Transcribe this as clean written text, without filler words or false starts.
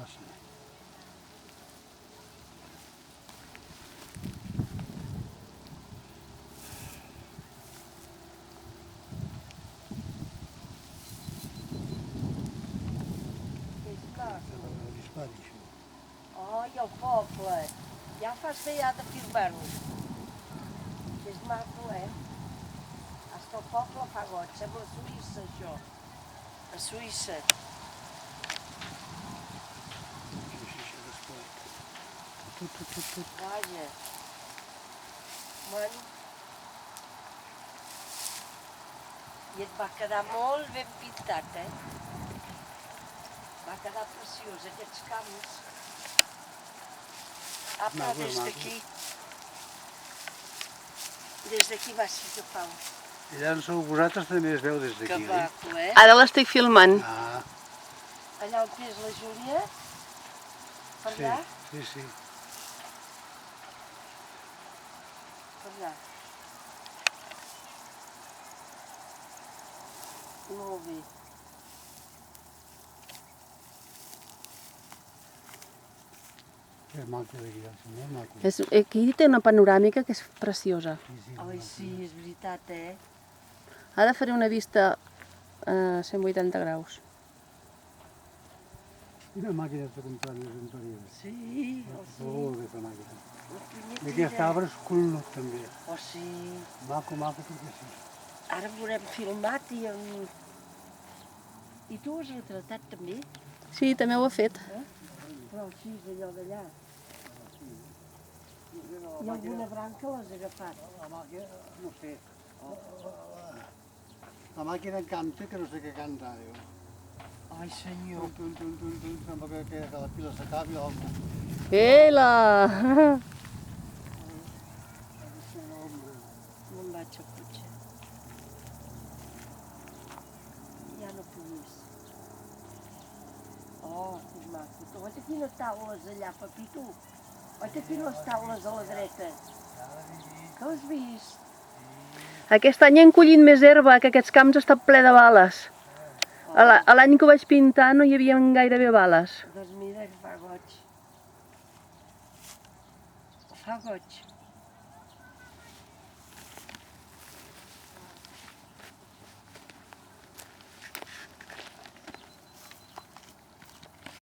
passa. Dispari, això. Ai, el poble. Ja fas bé ja de filmar-ho. És maco, Hasta el poble fa goig. Sembla Suïssa, això. A Suïssa. Vaja. Bueno. I et va quedar molt ben pintat, Va quedar preciós, aquests camps. Apa, des d'aquí. Des d'aquí va ser que fa. I allà on sou vosaltres també es veu des d'aquí, Que maco, Ara l'estic filmant. Ah, Allà on és la Júlia? Per allà? sí, sí. Per allà. Molt bé. Que maco d'aquí, molt maco. Aquí té una panoràmica que és preciosa. Ai, sí, és veritat, Ara faré una vista a 180 graus. Quina màquina t'ha comprat més Antònia? Sí, Molt bé, aquesta màquina. La I punyetera. aquest arbre és colnut, també. Sí. Maco, maco, perquè sí. Ara veurem filmat i... I tu ho has retratat també? Sí, també ho he fet. Però així, allò d'allà. I alguna branca l'has agafat? La màquina, no sé. La màquina canta, que no sé què canta, diu. Ai, senyor. Sembla que la pila s'acabi o alguna cosa. Ela! Me'n vaig al cotxe. Ja no puc més. Oh, que maco. Oita quines taules allà, papito? Oita quines taules a la dreta? Que has vist? Aquest any han collit més herba, que aquests camps estan ple de bales. L'any que ho vaig pintar no hi havia gairebé bales. Doncs mira que fa goig. Fa goig.